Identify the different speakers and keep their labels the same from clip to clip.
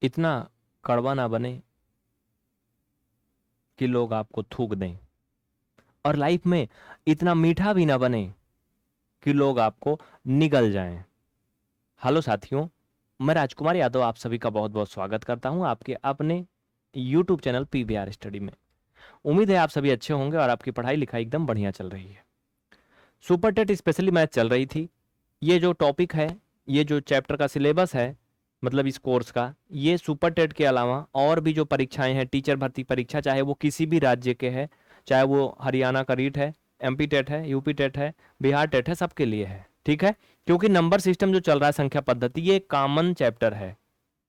Speaker 1: इतना कड़वा ना बने कि लोग आपको थूक दें, और लाइफ में इतना मीठा भी ना बने कि लोग आपको निगल जाएं। हेलो साथियों, मैं राजकुमार यादव आप सभी का बहुत बहुत स्वागत करता हूं आपके अपने यूट्यूब चैनल पीवीआर स्टडी में। उम्मीद है आप सभी अच्छे होंगे और आपकी पढ़ाई लिखाई एकदम बढ़िया चल रही है। सुपर टेट स्पेशली मैथ चल रही थी। ये जो टॉपिक है, ये जो चैप्टर का सिलेबस है, मतलब इस कोर्स का, ये सुपर टेट के अलावा और भी जो परीक्षाएं हैं, टीचर भर्ती परीक्षा, चाहे वो किसी भी राज्य के है, चाहे वो हरियाणा का रीट है, एमपी टेट है, यूपी टेट है, बिहार टेट है, सबके लिए है। ठीक है, क्योंकि नंबर सिस्टम जो चल रहा है, संख्या पद्धति, ये कॉमन चैप्टर है।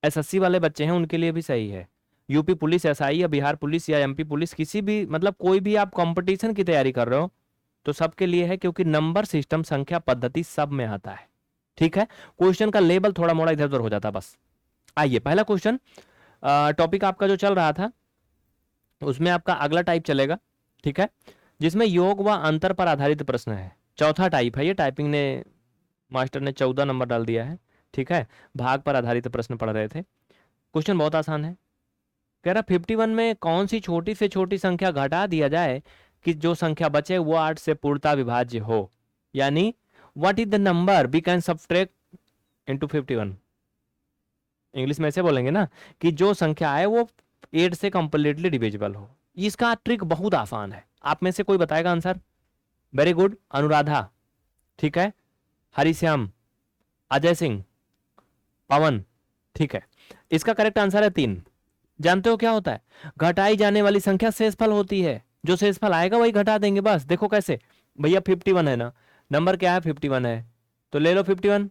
Speaker 1: एसएससी वाले बच्चे हैं उनके लिए भी सही है। यूपी पुलिस, एसआई या बिहार पुलिस या एमपी पुलिस, किसी भी मतलब कोई भी आप कंपटीशन की तैयारी कर रहे हो तो सबके लिए है, क्योंकि नंबर सिस्टम, संख्या पद्धति सब में आता है। ठीक है, क्वेश्चन का लेवल थोड़ा मोड़ा इधर उधर हो जाता बस। आइए पहला क्वेश्चन, टॉपिक आपका जो चल रहा था उसमें आपका अगला टाइप चलेगा। ठीक है, जिसमें योग व अंतर पर आधारित प्रश्न है। चौथा टाइप है ये, टाइपिंग ने मास्टर ने 14 नंबर डाल दिया है। ठीक है, भाग पर आधारित प्रश्न पढ़ रहे थे। क्वेश्चन बहुत आसान है। कह रहा 51 में कौन सी छोटी से छोटी संख्या घटा दिया जाए कि जो संख्या बचे वो 8 से पूर्णतः विभाज्य हो। यानी what is the number we can subtract into 51। English में ऐसे बोलेंगे ना कि जो संख्या है वो 8 से कंप्लीटली डिविजिबल हो। इसका ट्रिक बहुत आसान है। आप में से कोई बताएगा आंसर? Very good, Anuradha. ठीक है, हरिश्याम, अजय सिंह, पवन। ठीक है, इसका करेक्ट आंसर है 3। जानते हो क्या होता है? घटाई जाने वाली संख्या शेषफल होती है। जो शेषफल आएगा वही घटा देंगे बस। देखो कैसे, भैया 51 है ना, नंबर क्या है? 51 है, तो ले लो 51।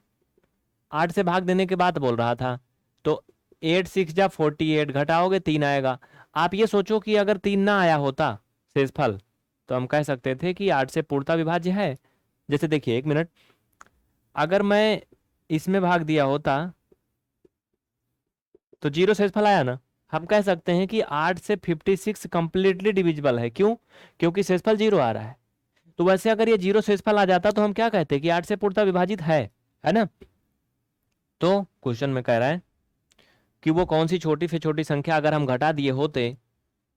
Speaker 1: 8 से भाग देने के बाद बोल रहा था, तो 8 6 जा 48, घटाओगे 3 आएगा। आप ये सोचो कि अगर 3 ना आया होता शेषफल, तो हम कह सकते थे कि 8 से पूर्णतः विभाज्य है। जैसे देखिए, 1 मिनट, अगर मैं इसमें भाग दिया होता तो 0 शेषफल आया ना, हम कह सकते हैं कि 8 से 56 कंप्लीटली डिविजिबल है। क्यों? क्योंकि शेषफल 0 आ रहा है। तो वैसे अगर ये 0 शेषफल आ जाता तो हम क्या कहते कि 8 से पूर्णतः विभाजित है ना? तो क्वेश्चन में कह रहा है कि वो कौन सी छोटी से छोटी संख्या अगर हम घटा दिए होते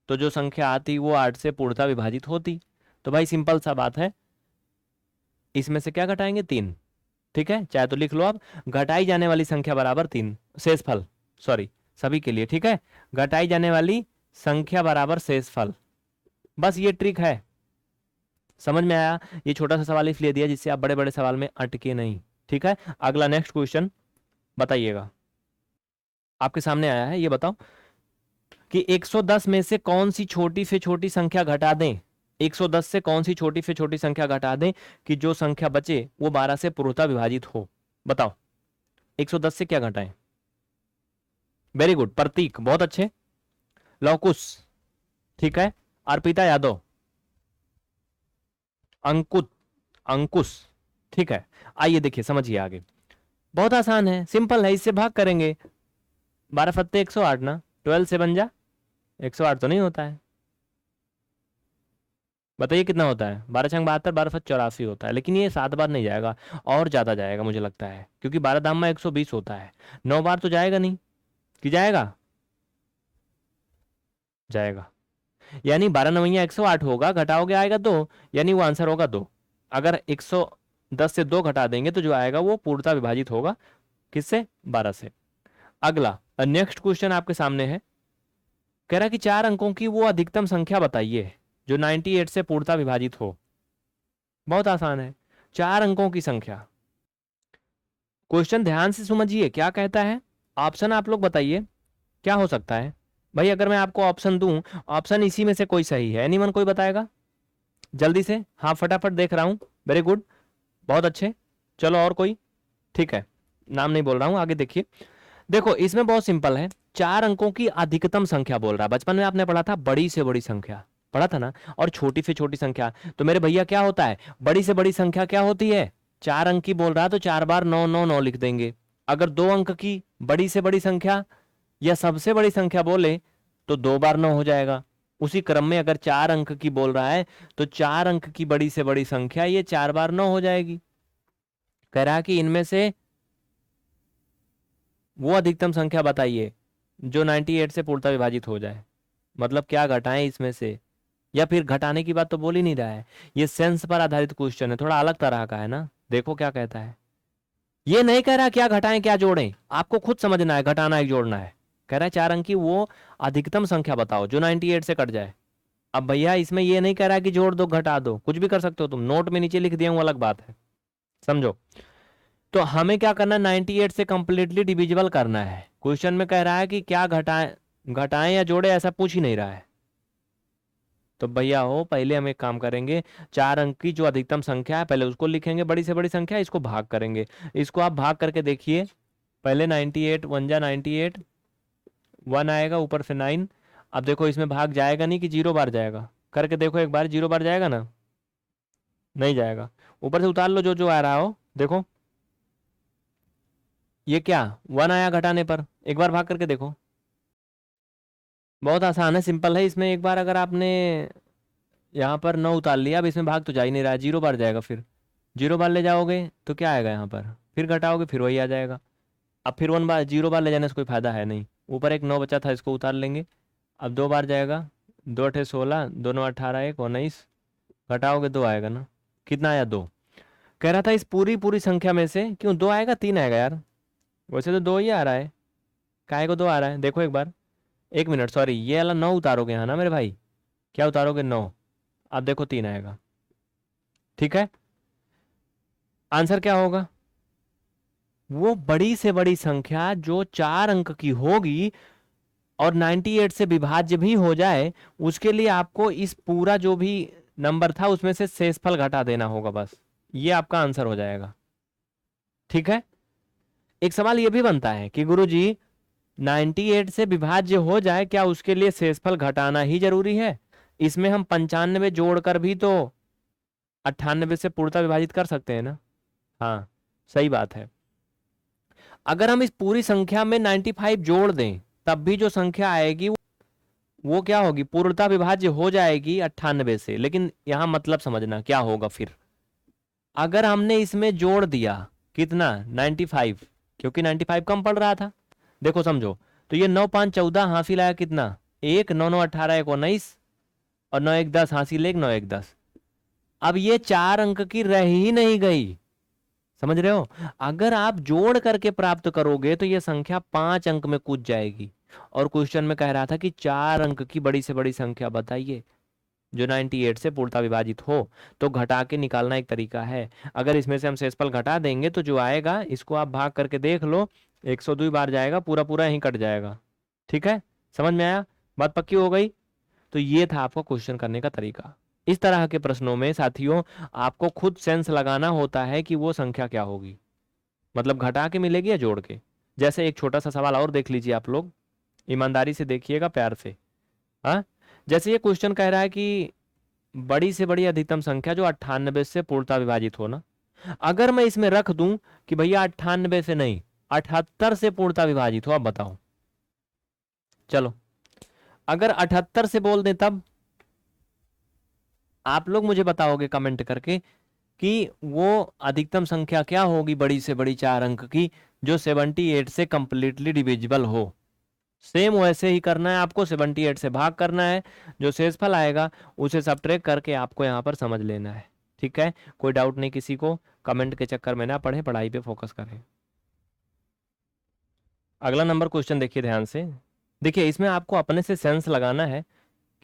Speaker 1: तो जो संख्या आती वो 8 से पूर्णतः विभाजित होती। तो भाई सिंपल सा बात है, इसमें से क्या घटाएंगे? 3। ठीक है, चाहे तो लिख लो आप, घटाई जाने वाली संख्या बराबर 3, शेषफल, सॉरी सभी के लिए। ठीक है, घटाई जाने वाली संख्या बराबर शेषफल। बस ये ट्रिक है, समझ में आया? ये छोटा सा सवाल इसलिए दिया जिससे आप बड़े बड़े सवाल में अटके नहीं। ठीक है, अगला नेक्स्ट क्वेश्चन बताइएगा, आपके सामने आया है। ये बताओ कि 110 में से कौन सी छोटी से छोटी संख्या घटा दें। 110 से कौन सी छोटी से छोटी संख्या घटा दें कि जो संख्या बचे वो 12 से पूर्णतः विभाजित हो। बताओ 110 से क्या घटाएं? वेरी गुड, प्रतीक, बहुत अच्छे। लवकुश, ठीक है, अर्पिता यादव, अंकुत, अंकुश। ठीक है, आइए देखिए, समझिए आगे। बहुत आसान है, सिंपल है, इससे भाग करेंगे। 12 फत्ते 108 ना, 12 से बन जा 108 तो नहीं होता है। बताइए कितना होता है? 12 छंग 72, 12 फत 84 होता है। लेकिन ये 7 बार नहीं जाएगा, और ज्यादा जाएगा मुझे लगता है, क्योंकि 12 दाम में 120 होता है। 9 बार तो जाएगा नहीं, कि जाएगा? जाएगा। यानी 12 नवैया 108 होगा, घटाओगे आएगा 2, यानी वो आंसर होगा 2। अगर 110 से 2 घटा देंगे तो जो आएगा वो पूर्णतः विभाजित होगा, किससे? 12 से। अगला नेक्स्ट क्वेश्चन आपके सामने है। कह रहा कि 4 अंकों की वो अधिकतम संख्या बताइए जो 98 से पूर्णतः विभाजित हो। बहुत आसान है, 4 अंकों की संख्या। क्वेश्चन ध्यान से समझिए क्या कहता है। ऑप्शन आप लोग बताइए क्या हो सकता है। भाई अगर मैं आपको ऑप्शन दूं, ऑप्शन इसी में से कोई सही है? एनीवन, कोई बताएगा जल्दी से? हाँ फटाफट देख रहा हूं, वेरी गुड, बहुत अच्छे। चलो और कोई? ठीक है, नाम नहीं बोल रहा हूं, आगे देखिए। देखो इसमें बहुत सिंपल है, 4 अंकों की अधिकतम संख्या बोल रहा है। बचपन में आपने पढ़ा था बड़ी से बड़ी संख्या, पढ़ा था ना, और छोटी से छोटी संख्या। तो मेरे भैया क्या होता है, बड़ी से बड़ी संख्या क्या होती है? 4 अंक की बोल रहा है तो 4 बार 9 9 9 लिख देंगे। अगर 2 अंक की बड़ी से बड़ी संख्या या सबसे बड़ी संख्या बोले तो 2 बार 9 हो जाएगा। उसी क्रम में अगर 4 अंक की बोल रहा है तो 4 अंक की बड़ी से बड़ी संख्या ये 4 बार 9 हो जाएगी। कह रहा है कि इनमें से वो अधिकतम संख्या बताइए जो 98 से पूर्णतः विभाजित हो जाए। मतलब क्या घटाएं इसमें से, या फिर घटाने की बात तो बोल ही नहीं रहा है। ये सेंस पर आधारित क्वेश्चन है, थोड़ा अलग तरह का है ना। देखो क्या कहता है, ये नहीं कह रहा क्या घटाएं क्या जोड़ें, आपको खुद समझना है घटाना है जोड़ना है। कह रहा है 4 अंक की वो अधिकतम संख्या बताओ जो 98 से कट जाए। अब भैया इसमें ये नहीं कह रहा है कि जोड़ दो घटा दो, कुछ भी कर सकते हो तुम, नोट में नीचे लिख दिया हूं अलग बात है, समझो। तो हमें क्या करना है, 98 से कंप्लीटली डिविजिबल करना है। क्वेश्चन में कह रहा है कि क्या घटाएं, घटाएं या जोड़े, ऐसा पूछ ही नहीं रहा है। तो भैया हो पहले हम एक काम करेंगे, 4 अंक की जो अधिकतम संख्या है पहले उसको लिखेंगे, बड़ी से बड़ी संख्या, इसको भाग करेंगे। इसको आप भाग करके देखिए, पहले 98 वन जा 98, 1 आएगा ऊपर से 9। अब देखो इसमें भाग जाएगा नहीं कि 0 बार जाएगा, करके देखो एक बार, 0 बार जाएगा ना, नहीं जाएगा। ऊपर से उतार लो जो जो आ रहा हो, देखो ये क्या 1 आया घटाने पर, एक बार भाग करके देखो। बहुत आसान है, सिंपल है। इसमें एक बार अगर आपने यहाँ पर 9 उतार लिया, अब इसमें भाग तो जा ही नहीं रहा है, 0 बार जाएगा, फिर 0 बार ले जाओगे तो क्या आएगा यहाँ पर, फिर घटाओगे फिर वही आ जाएगा। अब फिर 1 बार 0 बार ले जाने से कोई फायदा है नहीं, ऊपर एक 9 बचा था इसको उतार लेंगे। अब 2 बार जाएगा, 2 अठे 16, 2 9 18, 1 19, घटाओगे 2 आएगा ना, कितना आया 2। कह रहा था इस पूरी पूरी संख्या में से क्यों 2 आएगा, 3 आएगा यार, वैसे तो 2 ही आ रहा है, काहे को 2 आ रहा है, देखो एक बार, 1 मिनट सॉरी, ये वाला 9 उतारोगे यहाँ ना मेरे भाई, क्या उतारोगे 9, अब देखो 3 आएगा, ठीक है। आंसर क्या होगा, वो बड़ी से बड़ी संख्या जो 4 अंक की होगी और 98 से विभाज्य भी हो जाए, उसके लिए आपको इस पूरा जो भी नंबर था उसमें से शेषफल घटा देना होगा, बस ये आपका आंसर हो जाएगा, ठीक है। एक सवाल ये भी बनता है कि गुरुजी 98 से विभाज्य हो जाए, क्या उसके लिए शेषफल घटाना ही जरूरी है। इसमें हम 95 जोड़कर भी तो 98 से पूर्णतः विभाजित कर सकते हैं ना। हाँ सही बात है, अगर हम इस पूरी संख्या में 95 जोड़ दें तब भी जो संख्या आएगी वो क्या होगी, पूर्णतः विभाज्य हो जाएगी 98 से। लेकिन यहां मतलब समझना क्या होगा फिर, अगर हमने इसमें जोड़ दिया कितना 95, क्योंकि 95 कम पड़ रहा था, देखो समझो, तो ये 9 5 14 हासिल आया कितना, 1 9 9 18 1 19, और 9 1 10 हासिल 1 9 1 10। अब ये 4 अंक की रह ही नहीं गई, समझ रहे हो। अगर आप जोड़ करके प्राप्त करोगे तो ये संख्या 5 अंक में कूद जाएगी, और क्वेश्चन में कह रहा था कि 4 अंक की बड़ी से बड़ी संख्या बताइए जो 98 से पूर्णतः विभाजित हो। तो घटा के निकालना एक तरीका है, अगर इसमें से हम शेषफल घटा देंगे तो जो आएगा इसको आप भाग करके देख लो, 102 बार जाएगा, पूरा पूरा यहीं कट जाएगा, ठीक है। समझ में आया, बात पक्की हो गई। तो ये था आपका क्वेश्चन करने का तरीका। इस तरह के प्रश्नों में साथियों आपको खुद सेंस लगाना होता है कि वो संख्या क्या होगी, मतलब घटा के मिलेगी या जोड़ के। जैसे एक छोटा सा सवाल और देख लीजिए आप लोग, ईमानदारी से देखिएगा, प्यार से। हाँ, जैसे ये क्वेश्चन कह रहा है कि बड़ी से बड़ी अधिकतम संख्या जो 98 से पूर्णतः विभाजित हो ना, अगर मैं इसमें रख दूं कि भैया 98 से नहीं 78 से पूर्णतः विभाजित हो, अब बताओ। चलो अगर 78 से बोल दें तब आप लोग मुझे बताओगे कमेंट करके कि वो अधिकतम संख्या क्या होगी बड़ी से बड़ी 4 अंक की जो 78 से कंप्लीटली डिविजिबल हो। सेम वैसे ही करना है आपको, 78 से भाग करना है, जो शेषफल आएगा उसे सबट्रैक्ट करके आपको यहाँ पर समझ लेना है, ठीक है। कोई डाउट नहीं किसी को, कमेंट के चक्कर में ना पढ़े, पढ़ाई पे फोकस करें। अगला नंबर क्वेश्चन देखिए ध्यान से, देखिए इसमें आपको अपने से सेंस लगाना है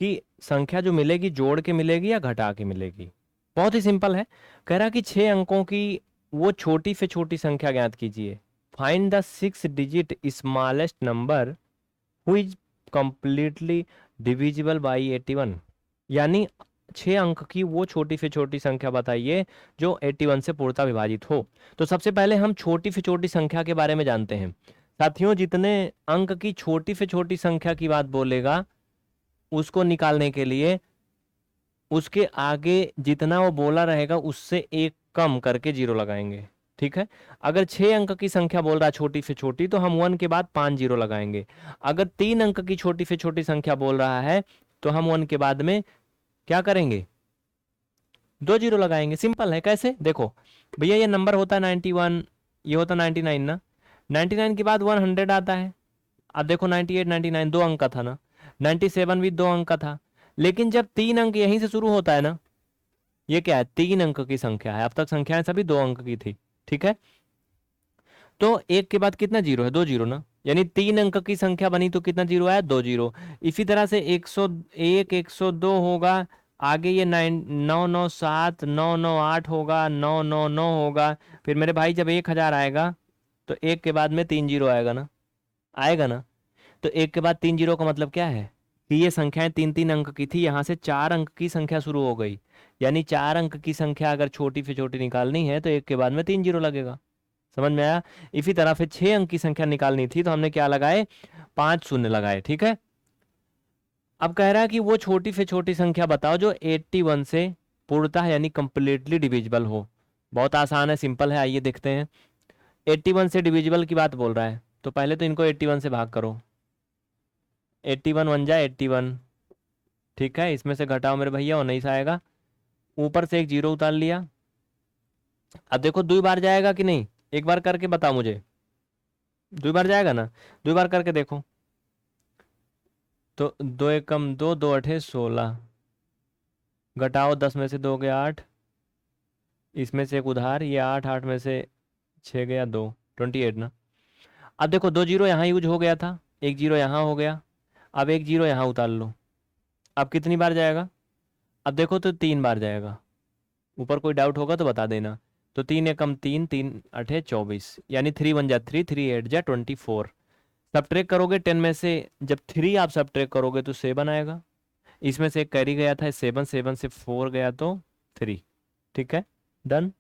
Speaker 1: कि संख्या जो मिलेगी जोड़ के मिलेगी या घटा के मिलेगी। बहुत ही सिंपल है, कह रहा कि 6 अंकों की वो छोटी से छोटी संख्या ज्ञात कीजिए, find the 6 digit smallest number who is completely divisible by 81। यानी 6 अंक की वो छोटी से छोटी संख्या बताइए जो 81 से पूर्णतः विभाजित हो। तो सबसे पहले हम छोटी से छोटी संख्या के बारे में जानते हैं साथियों, जितने अंक की छोटी से छोटी संख्या की बात बोलेगा उसको निकालने के लिए उसके आगे जितना वो बोला रहेगा उससे एक कम करके 0 लगाएंगे, ठीक है। अगर 6 अंक की संख्या बोल रहा है छोटी से छोटी तो हम 1 के बाद 5 0 लगाएंगे। अगर 3 अंक की छोटी से छोटी संख्या बोल रहा है तो हम 1 के बाद में क्या करेंगे, 2 0 लगाएंगे। सिंपल है, कैसे देखो भैया, ये नंबर होता है 91, ये होता 99 ना, 99 के बाद 100 आता है। अब देखो 98 99 दो अंक का था ना, 97 भी दो अंक का था, लेकिन जब 3 अंक यहीं से शुरू होता है ना, ये क्या है, 3 अंक की संख्या है, अब तक संख्याएं सभी 2 अंक की थी, ठीक है। तो एक के बाद कितना जीरो है, 2 जीरो ना, यानी 3 अंक की संख्या बनी तो कितना जीरो आया, 2 जीरो। इसी तरह से 101 102 होगा, आगे ये 997 998 होगा, 999 होगा। फिर मेरे भाई जब 1000 आएगा तो एक के बाद में 3 जीरो आएगा ना, आएगा ना। तो एक के बाद 3 जीरो का मतलब क्या है कि ये संख्याएं 3 3 अंक की थी, यहाँ से 4 अंक की संख्या शुरू हो गई, यानी 4 अंक की संख्या अगर छोटी से छोटी निकालनी है तो एक के बाद में 3 जीरो लगेगा। समझ में आया। इसी तरह फिर 6 अंक की संख्या निकालनी थी तो हमने क्या लगाए, 5 शून्य लगाए, ठीक है। अब कह रहा है कि वो छोटी से छोटी संख्या बताओ जो 81 से पूर्णतः यानी कंप्लीटली डिविजिबल हो। बहुत आसान है, सिंपल है, आइए देखते हैं। 81 से डिविजिबल की बात बोल रहा है, तो पहले तो इनको 81 से भाग करो। 81 1 जा 81, ठीक है। इसमें से घटाओ मेरे भैया, 19 आएगा, ऊपर से एक जीरो उतार लिया। अब देखो 2 बार जाएगा कि नहीं, एक बार करके बताओ मुझे, 2 बार जाएगा ना, 2 बार करके देखो। तो 2 एकम 2, 2 अठे 16, घटाओ 10 में से 2 गया 8, इसमें से एक उधार, ये 8 8 में से 6 गया 2, 28 ना। अब देखो 2 जीरो यहाँ यूज हो गया था, एक जीरो यहाँ हो गया, अब एक जीरो यहाँ उतार लो। अब कितनी बार जाएगा, अब देखो तो 3 बार जाएगा। ऊपर कोई डाउट होगा तो बता देना। तो 3 एकम 3, 3 अठे 24, यानी 3 1 जा 3, 3 8 जा 24। सब्ट्रैक्ट करोगे 10 में से, जब 3 आप सब्ट्रैक्ट करोगे तो 7 आएगा, इसमें से एक कैरी गया था 7, 7 से 4 गया तो 3, ठीक है, डन।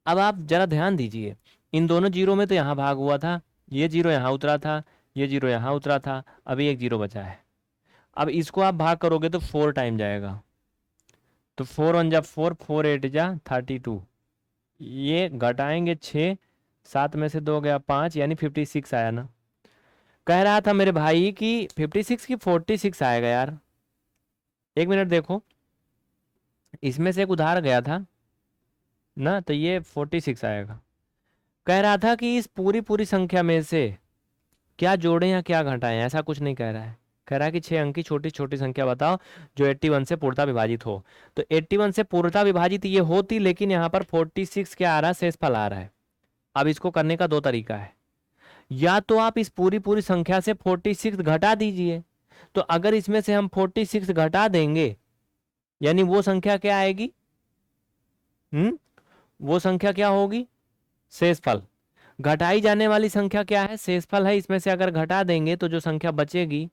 Speaker 1: अब आप जरा ध्यान दीजिए, इन दोनों जीरो में तो यहाँ भाग हुआ था, ये जीरो यहाँ उतरा था, ये जीरो यहाँ उतरा था, अभी एक जीरो बचा है। अब इसको आप भाग करोगे तो 4 टाइम जाएगा, तो 4 1 जा 4, 4 8 जा 32, ये घटाएंगे 6, 7 में से 2 गया 5, यानी 56 आया ना। कह रहा था मेरे भाई कि 56 की 46 आएगा यार, एक मिनट देखो, इसमें से एक उधार गया था ना, तो ये 46 आएगा। कह रहा था कि इस पूरी पूरी संख्या में से क्या जोड़ें या क्या घटाएं, ऐसा कुछ नहीं कह रहा है। कह रहा है कि 6 अंक की छोटी छोटी संख्या बताओ जो 81 से पूर्णतः विभाजित हो। तो 81 से पूर्णतः विभाजित ये होती, लेकिन यहाँ पर 46 क्या आ रहा है, शेषफल आ रहा है। अब इसको करने का दो तरीका है, या तो आप इस पूरी पूरी संख्या से 46 घटा दीजिए, तो अगर इसमें से हम 46 घटा देंगे यानी वो संख्या क्या आएगी, वो संख्या क्या होगी, शेषफल। घटाई जाने वाली संख्या क्या है, शेषफल है, इसमें से अगर घटा देंगे तो जो संख्या बचेगी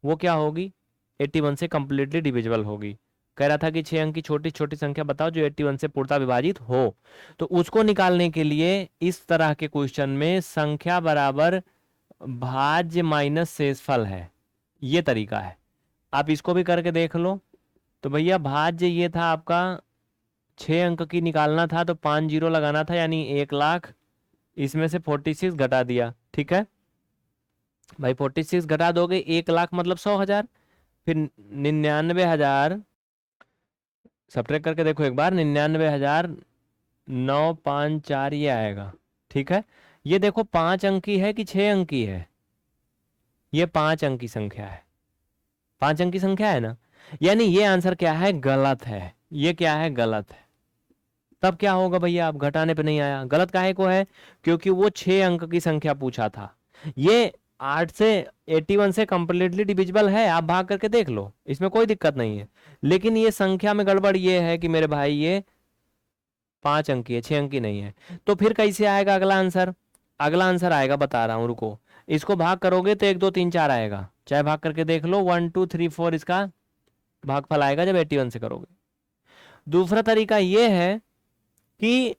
Speaker 1: वो क्या होगी, 81 से कंप्लीटली डिविजिबल होगी। कह रहा था कि 6 अंक की छोटी छोटी संख्या बताओ जो 81 से पूर्णतः विभाजित हो। तो उसको निकालने के लिए इस तरह के क्वेश्चन में संख्या बराबर भाज्य माइनस शेषफल है, ये तरीका है। आप इसको भी करके देख लो। तो भैया भाज्य ये था आपका, 6 अंक की निकालना था तो 5 जीरो लगाना था, यानी 1 लाख, इसमें से 46 घटा दिया, ठीक है भाई। 46 घटा दोगे 1 लाख मतलब 100,000, फिर 99,000, सब्ट्रैक्ट करके देखो एक बार, 99,954 ये आएगा, ठीक है। ये देखो 5 अंक की है कि 6 अंक की है, ये 5 अंक की संख्या है, 5 अंक की संख्या है ना, यानी ये आंसर क्या है, गलत है। ये क्या है, गलत है। तब क्या होगा भैया, आप घटाने पे नहीं आया, गलत काहे को है, क्योंकि वो 6 अंक की संख्या पूछा था। ये 8 से 81 से कंप्लीटली डिविजिबल है, आप भाग करके देख लो, इसमें कोई दिक्कत नहीं है। लेकिन ये संख्या में गड़बड़ ये है कि मेरे भाई ये 5 अंक की है, 6 अंक की नहीं है। तो फिर कैसे आएगा अगला आंसर, अगला आंसर आएगा, बता रहा हूं रुको। इसको भाग करोगे तो 1 2 3 4 आएगा, चाहे भाग करके देख लो, 1 2 3 4 इसका भागफल आएगा जब 81 से करोगे। दूसरा तरीका ये है कि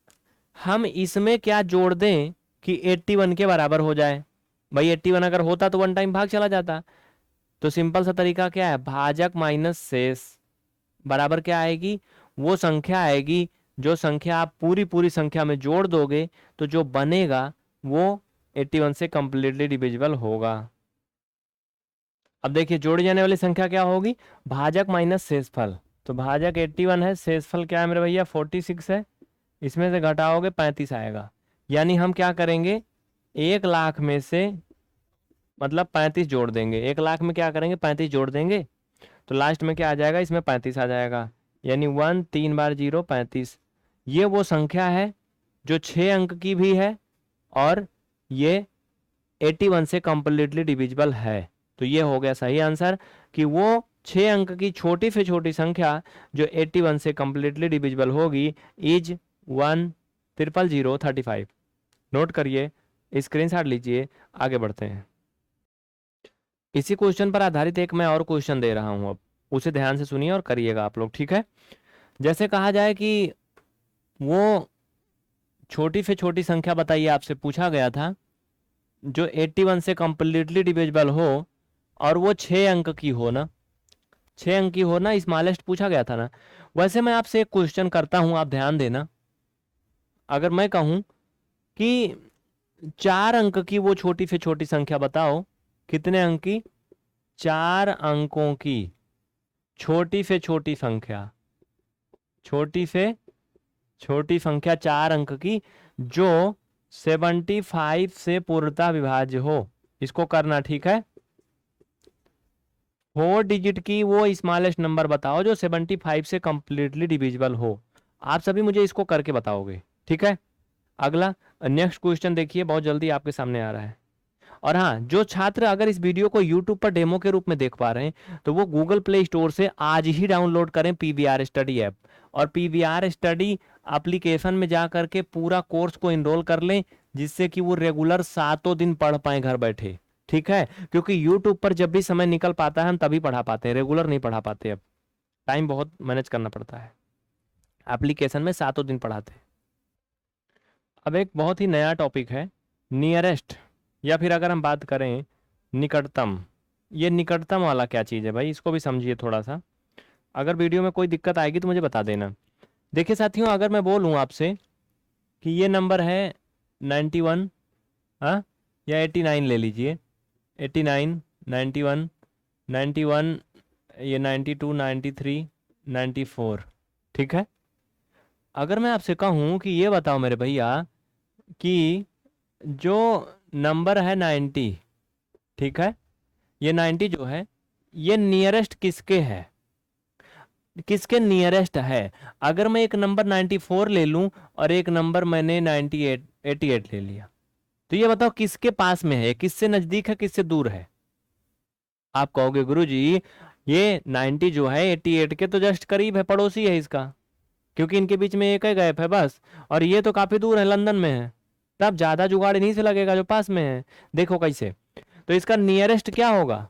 Speaker 1: हम इसमें क्या जोड़ दें कि 81 के बराबर हो जाए। भाई 81 अगर होता तो 1 टाइम भाग चला जाता। तो सिंपल सा तरीका क्या है, भाजक माइनस शेष बराबर क्या आएगी, वो संख्या आएगी जो संख्या आप पूरी पूरी संख्या में जोड़ दोगे तो जो बनेगा वो 81 से कंप्लीटली डिविजिबल होगा। अब देखिए जोड़ी जाने वाली संख्या क्या होगी, भाजक माइनस शेषफल। तो भाजक 81 है, शेषफल क्या है मेरे भैया 46 है, इसमें से घटाओगे 35 आएगा। यानी हम क्या करेंगे, 1 लाख में से मतलब 35 जोड़ देंगे, 1 लाख में क्या करेंगे 35 जोड़ देंगे, तो लास्ट में क्या आ जाएगा, इसमें 35 आ जाएगा, यानी 1 3 बार 0 35। ये वो संख्या है जो 6 अंक की भी है और ये 81 से कंप्लीटली डिविजिबल है। तो ये हो गया सही आंसर कि वो 6 अंक की छोटी से छोटी संख्या जो 81 से कंप्लीटली डिविजिबल होगी इज 10035। नोट करिए, स्क्रीनशॉट लीजिए, आगे बढ़ते हैं। इसी क्वेश्चन पर आधारित एक मैं और क्वेश्चन दे रहा हूं, अब उसे ध्यान से सुनिए और करिएगा आप लोग, ठीक है। जैसे कहा जाए कि वो छोटी से छोटी संख्या बताइए, आपसे पूछा गया था जो 81 से कंप्लीटली डिविजिबल हो और वो 6 अंक की हो ना, 6 अंक की हो ना, स्मॉलेस्ट पूछा गया था ना। वैसे मैं आपसे एक क्वेश्चन करता हूं, आप ध्यान देना। अगर मैं कहूं कि 4 अंक की वो छोटी से छोटी संख्या बताओ, कितने अंक की, 4 अंकों की छोटी से छोटी संख्या, छोटी से छोटी संख्या 4 अंक की जो 75 से पूर्णतः विभाज्य हो, इसको करना, ठीक है। 4 डिजिट की वो स्मॉलेस्ट नंबर बताओ जो 75 से कंप्लीटली डिविजिबल हो। आप सभी मुझे इसको करके बताओगे, ठीक है। अगला नेक्स्ट क्वेश्चन देखिए, बहुत जल्दी आपके सामने आ रहा है। और हाँ, जो छात्र अगर इस वीडियो को यूट्यूब पर डेमो के रूप में देख पा रहे हैं तो वो गूगल प्ले स्टोर से आज ही डाउनलोड करें पीवीआर स्टडी ऐप, और पीवीआर स्टडी एप्लीकेशन में जा करके पूरा कोर्स को इनरोल कर लें, जिससे कि वो रेगुलर 7 दिन पढ़ पाए घर बैठे, ठीक है। क्योंकि यूट्यूब पर जब भी समय निकल पाता है हम तभी पढ़ा पाते हैं, रेगुलर नहीं पढ़ा पाते, अब टाइम बहुत मैनेज करना पड़ता है, एप्लीकेशन में 7 दिन पढ़ाते हैं। अब एक बहुत ही नया टॉपिक है, नियरेस्ट, या फिर अगर हम बात करें निकटतम। ये निकटतम वाला क्या चीज़ है भाई, इसको भी समझिए थोड़ा सा। अगर वीडियो में कोई दिक्कत आएगी तो मुझे बता देना। देखिए साथियों, अगर मैं बोलूँ आपसे कि ये नंबर है 91, हाँ, या 89 ले लीजिए, 89, 91, 91, ये 92, 93, 94, ठीक है। अगर मैं आपसे कहूँ कि ये बताओ मेरे भैया कि जो नंबर है 90, ठीक है, ये 90 जो है ये नियरेस्ट किसके है, किसके नियरेस्ट है। अगर मैं एक नंबर 94 ले लूं और एक नंबर मैंने 98 88 ले लिया, तो ये बताओ किसके पास में है, किससे नजदीक है, किससे दूर है। आप कहोगे गुरुजी ये 90 जो है 88 के तो जस्ट करीब है, पड़ोसी है इसका, क्योंकि इनके बीच में एक ही गैप है बस, और ये तो काफी दूर है, लंदन में है, तब ज्यादा जुगाड़ इन्हीं से लगेगा जो पास में है। देखो कैसे, तो इसका नियरेस्ट क्या होगा,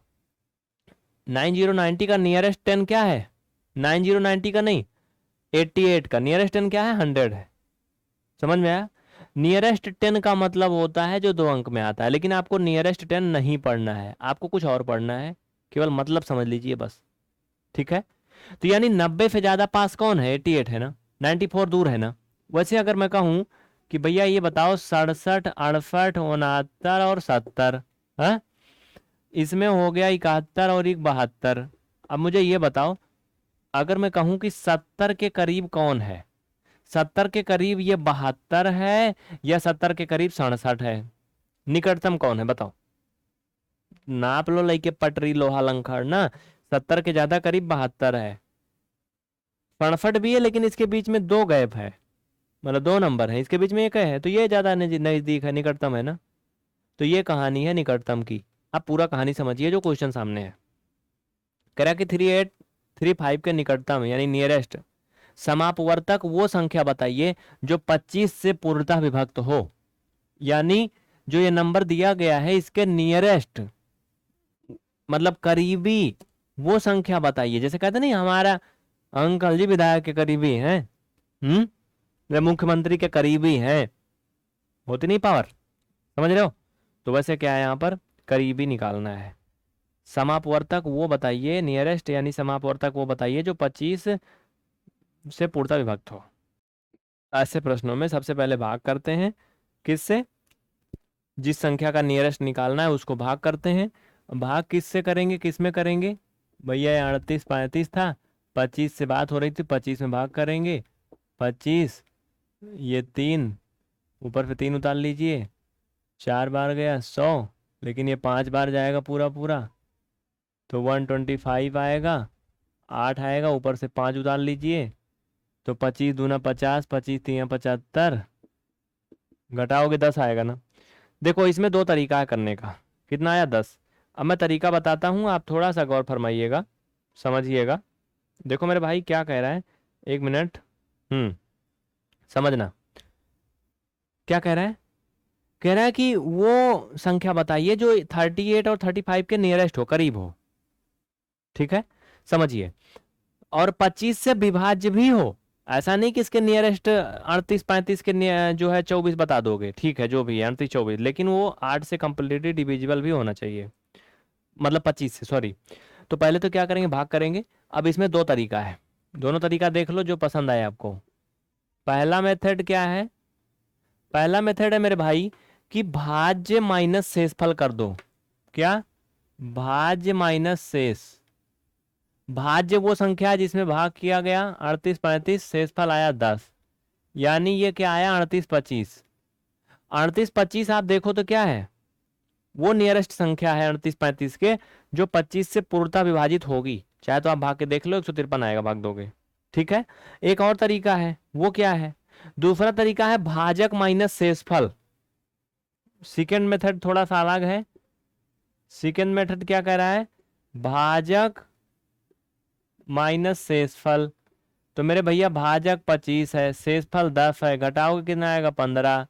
Speaker 1: 9090 का नियरेस्ट 10 क्या है, 9090 का नहीं, 88 का नियरेस्ट 10 क्या है, 100 है। समझ में आया। नियरेस्ट 10 का मतलब होता है जो 2 अंक में आता है, लेकिन आपको नियरेस्ट 10 नहीं पढ़ना है, आपको कुछ और पढ़ना है, केवल मतलब समझ लीजिए बस, ठीक है। तो यानी 90 से ज्यादा पास कौन है, 88 है ना, 94 दूर है ना। वैसे अगर मैं कहूं कि भैया ये बताओ 67 68 69 और 70, हाँ, इसमें हो गया 71 और 72। अब मुझे ये बताओ, अगर मैं कहूं कि 70 के करीब कौन है, 70 के करीब ये 72 है या 70 के करीब 67 है, निकटतम कौन है बताओ। नाप लो लइके पटरी लोहा लंखड़ ना, 70 के ज्यादा करीब 72 है, 67 भी है लेकिन इसके बीच में 2 गैप है, मतलब 2 नंबर है, इसके बीच में एक है, तो ये ज्यादा नजदीक है, निकटतम है ना। तो ये कहानी है निकटतम की। आप पूरा कहानी समझिए जो क्वेश्चन सामने है। कह रहा कि 3835 के निकटतम यानी नियरेस्ट समापवर्तक वो संख्या बताइए जो 25 से पूर्णतः विभक्त हो, यानी जो ये नंबर दिया गया है इसके नियरेस्ट मतलब करीबी वो संख्या बताइए। जैसे कहते नहीं हमारा अंकल जी विधायक के करीबी हैं, या मुख्यमंत्री के करीबी हैं, होती नहीं पावर, समझ रहे हो। तो वैसे क्या है, यहाँ पर करीबी निकालना है। समापवर्तक वो बताइए, नियरेस्ट यानी समापवर्तक वो बताइए जो 25 से पूर्णतः विभक्त हो। ऐसे प्रश्नों में सबसे पहले भाग करते हैं, किससे, जिस संख्या का नियरेस्ट निकालना है उसको भाग करते हैं। भाग किससे करेंगे, किस में करेंगे, भैया ये 38 35 था, 25 से बात हो रही थी, 25 में भाग करेंगे, 25, ये 3, ऊपर से 3 उतार लीजिए, 4 बार गया 100, लेकिन ये 5 बार जाएगा पूरा पूरा, तो 125 आएगा, 8 आएगा, ऊपर से 5 उतार लीजिए, तो 25 दूना 50, 25 तिया 75, घटाओगे 10 आएगा ना। देखो इसमें दो तरीका है करने का। कितना आया? 10। अब मैं तरीका बताता हूँ, आप थोड़ा सा गौर फरमाइएगा, समझिएगा। देखो मेरे भाई क्या कह रहा है, एक मिनट। समझना क्या कह रहा है। कह रहा है कि वो संख्या बताइए जो 38 और 35 के नियरेस्ट हो, करीब हो। ठीक है, समझिए। और 25 से विभाज्य भी हो। ऐसा नहीं कि इसके नियरेस्ट 38 35 के जो है 24 बता दोगे, ठीक है, जो भी है 38 24, लेकिन वो 8 से कंप्लीटली डिविजिबल भी होना चाहिए, मतलब 25 से, सॉरी। तो पहले तो क्या करेंगे, भाग करेंगे। अब इसमें दो तरीका है, दोनों तरीका देख लो जो पसंद आए आपको। पहला मेथड क्या है? पहला मेथड है मेरे भाई कि भाज्य माइनस शेषफल कर दो। क्या? भाज्य माइनस शेष। भाज्य वो संख्या है जिसमें भाग किया गया 38 35, शेषफल आया 10, यानी ये क्या आया 38 25। 38 25 आप देखो तो क्या है, वो नियरेस्ट संख्या है 38 35 के, जो 25 से पूर्णतः विभाजित होगी। चाहे तो आप भाग के देख लो, 153 आएगा, भाग दोगे। ठीक है। एक और तरीका है, वो क्या है? दूसरा तरीका है भाजक माइनस शेषफल। सेकेंड मेथड थोड़ा सा अलग है। सेकेंड मेथड क्या कह रहा है? भाजक माइनस शेषफल। तो मेरे भैया भाजक 25 है, शेषफल 10 है, घटाओगे कितना आएगा? 15।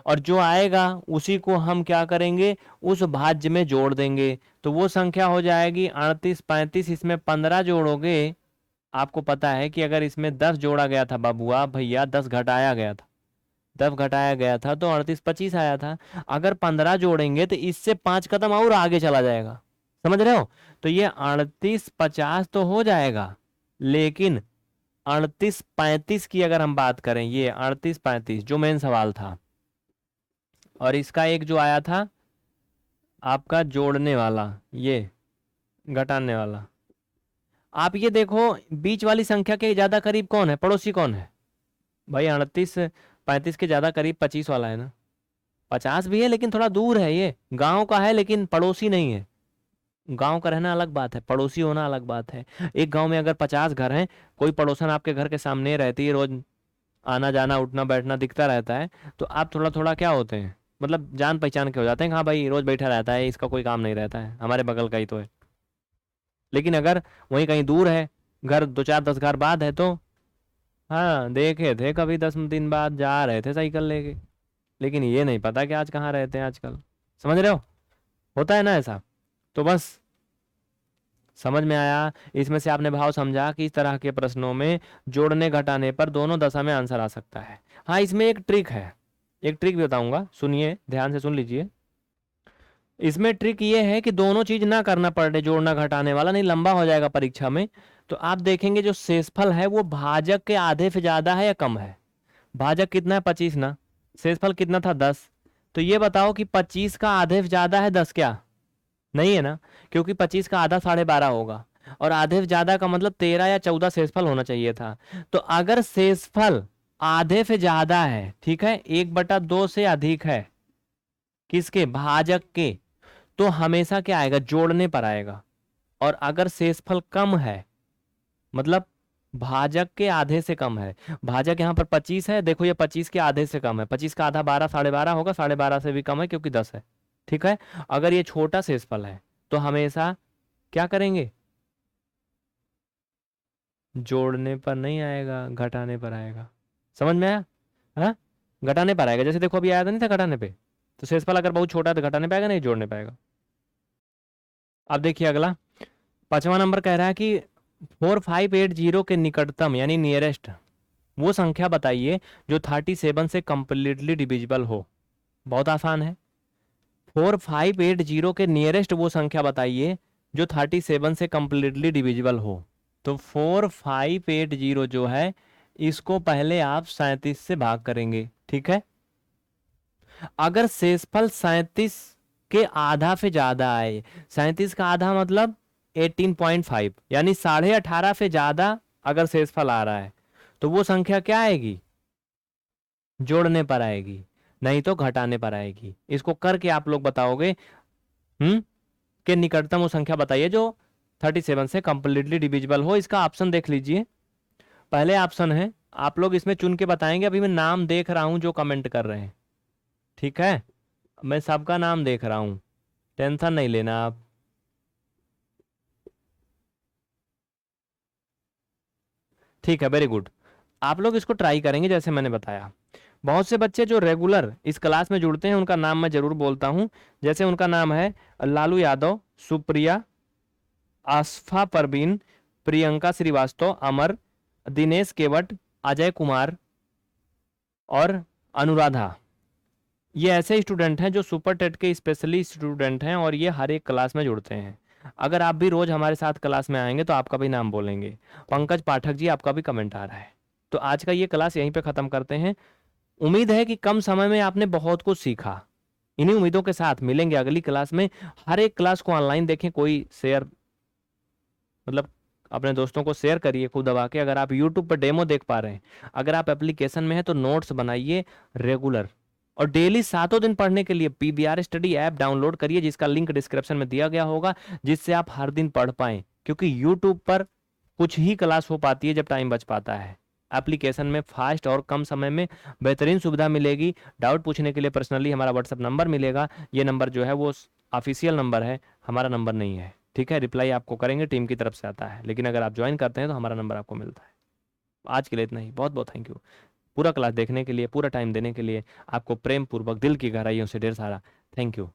Speaker 1: और जो आएगा उसी को हम क्या करेंगे, उस भाज्य में जोड़ देंगे, तो वो संख्या हो जाएगी 38 35। इसमें 15 जोड़ोगे, आपको पता है कि अगर इसमें 10 जोड़ा गया था बाबूआ भैया, 10 घटाया गया था, 10 घटाया गया था तो 38 25 आया था। अगर 15 जोड़ेंगे तो इससे 5 कदम और आगे चला जाएगा, समझ रहे हो? तो ये 38 50 तो हो जाएगा, लेकिन 38 35 की अगर हम बात करें, ये 38 35 जो मेन सवाल था, और इसका एक जो आया था आपका जोड़ने वाला, ये घटाने वाला, आप ये देखो बीच वाली संख्या के ज्यादा करीब कौन है, पड़ोसी कौन है भाई? 38 35 के ज्यादा करीब 25 वाला है ना। 50 भी है लेकिन थोड़ा दूर है, ये गांव का है लेकिन पड़ोसी नहीं है। गांव का रहना अलग बात है, पड़ोसी होना अलग बात है। एक गांव में अगर 50 घर हैं, कोई पड़ोसन आपके घर के सामने रहती है, रोज आना जाना उठना बैठना दिखता रहता है, तो आप थोड़ा थोड़ा क्या होते हैं, मतलब जान पहचान के हो जाते हैं, हाँ भाई रोज बैठा रहता है, इसका कोई काम नहीं रहता है, हमारे बगल का ही तो है। लेकिन अगर वहीं कहीं दूर है, घर 2 4 10 घर बाद है, तो हाँ देखे थे कभी 10 दिन बाद जा रहे थे साइकिल लेके, लेकिन ये नहीं पता कि आज कहाँ रहते हैं आजकल। समझ रहे हो? होता है ना ऐसा। तो बस समझ में आया, इसमें से आपने भाव समझा कि इस तरह के प्रश्नों में जोड़ने घटाने पर दोनों दशा में आंसर आ सकता है। हाँ इसमें एक ट्रिक है, एक ट्रिक भी बताऊंगा, सुनिए ध्यान से सुन लीजिए। इसमें ट्रिक ये है कि दोनों चीज ना करना पड़े, जोड़ना घटाने वाला, नहीं लंबा हो जाएगा परीक्षा में। तो आप देखेंगे जो शेषफल है वो भाजक के आधे से ज्यादा है या कम है? भाजक कितना है? 25 ना। शेषफल कितना था? 10। तो ये बताओ कि 25 का आधे से ज्यादा है 10 क्या? नहीं है ना, क्योंकि 25 का आधा 12.5 होगा, और आधे से ज्यादा का मतलब 13 या 14 शेषफल होना चाहिए था। तो अगर शेषफल आधे से ज्यादा है, ठीक है, 1/2 से अधिक है, किसके? भाजक के, तो हमेशा क्या आएगा? जोड़ने पर आएगा। और अगर शेषफल कम है, मतलब भाजक के आधे से कम है, भाजक यहाँ पर 25 है, देखो ये 25 के आधे से कम है, 25 का आधा 12 12.5 होगा, 12.5 से भी कम है क्योंकि 10 है। ठीक है। अगर ये छोटा शेषफल है तो हमेशा क्या करेंगे? जोड़ने पर नहीं आएगा, घटाने पर आएगा। समझ में आया? हाँ, घटाने पर आएगा। जैसे देखो अभी आया था नहीं था घटाने पे, तो शेषफल अगर बहुत छोटा है तो घटाने पाएगा, नहीं जोड़ने पाएगा। अब देखिए अगला 5वां नंबर कह रहा है कि 4580 के निकटतम यानी नियरेस्ट वो संख्या बताइए जो 37 से कंप्लीटली डिविजिबल हो। बहुत आसान है। 4580 के नियरेस्ट वो संख्या बताइए जो 37 से कंप्लीटली डिविजिबल हो। तो 4580 जो है, इसको पहले आप 37 से भाग करेंगे, ठीक है। अगर शेषफल 37 के आधा से ज्यादा आए, 37 का आधा मतलब 18.5, यानी 18.5 से ज्यादा अगर शेषफल आ रहा है, तो वो संख्या क्या आएगी? जोड़ने पर आएगी, नहीं तो घटाने पर आएगी। इसको करके आप लोग बताओगे के निकटतम वो संख्या बताइए जो 37 से कंप्लीटली डिविजिबल हो। इसका ऑप्शन देख लीजिए। पहले ऑप्शन है, आप लोग इसमें चुन के बताएंगे। अभी मैं नाम देख रहा हूं जो कमेंट कर रहे हैं, ठीक है, मैं सबका नाम देख रहा हूं, टेंशन नहीं लेना आप। ठीक है, वेरी गुड। आप लोग इसको ट्राई करेंगे जैसे मैंने बताया। बहुत से बच्चे जो रेगुलर इस क्लास में जुड़ते हैं उनका नाम मैं जरूर बोलता हूं। जैसे उनका नाम है लालू यादव, सुप्रिया, आसफा परवीन, प्रियंका श्रीवास्तव, अमर, दिनेश केवट, अजय कुमार और अनुराधा। ये ऐसे स्टूडेंट हैं जो सुपर टेट के स्पेशली स्टूडेंट हैं और ये हर एक क्लास में जुड़ते हैं। अगर आप भी रोज हमारे साथ क्लास में आएंगे तो आपका भी नाम बोलेंगे। पंकज पाठक जी, आपका भी कमेंट आ रहा है। तो आज का ये क्लास यहीं पे खत्म करते हैं। उम्मीद है कि कम समय में आपने बहुत कुछ सीखा। इन्हीं उम्मीदों के साथ मिलेंगे अगली क्लास में। हर एक क्लास को ऑनलाइन देखें, कोई शेयर मतलब अपने दोस्तों को शेयर करिए खूब दबा के। अगर आप यूट्यूब पर डेमो देख पा रहे हैं, अगर आप एप्लीकेशन में हैं तो नोट्स बनाइए रेगुलर, और डेली 7 दिन पढ़ने के लिए पीबीआर स्टडी ऐप डाउनलोड करिए, जिसका लिंक डिस्क्रिप्शन में दिया गया होगा, जिससे आप हर दिन पढ़ पाएं। क्योंकि यूट्यूब पर कुछ ही क्लास हो पाती है जब टाइम बच पाता है। एप्लीकेशन में फास्ट और कम समय में बेहतरीन सुविधा मिलेगी। डाउट पूछने के लिए पर्सनली हमारा व्हाट्सअप नंबर मिलेगा। ये नंबर जो है वो ऑफिशियल नंबर है, हमारा नंबर नहीं है, ठीक है। रिप्लाई आपको करेंगे, टीम की तरफ से आता है, लेकिन अगर आप ज्वाइन करते हैं तो हमारा नंबर आपको मिलता है। आज के लिए इतना ही। बहुत बहुत थैंक यू पूरा क्लास देखने के लिए, पूरा टाइम देने के लिए। आपको प्रेम पूर्वक दिल की गहराइयों से ढेर सारा थैंक यू।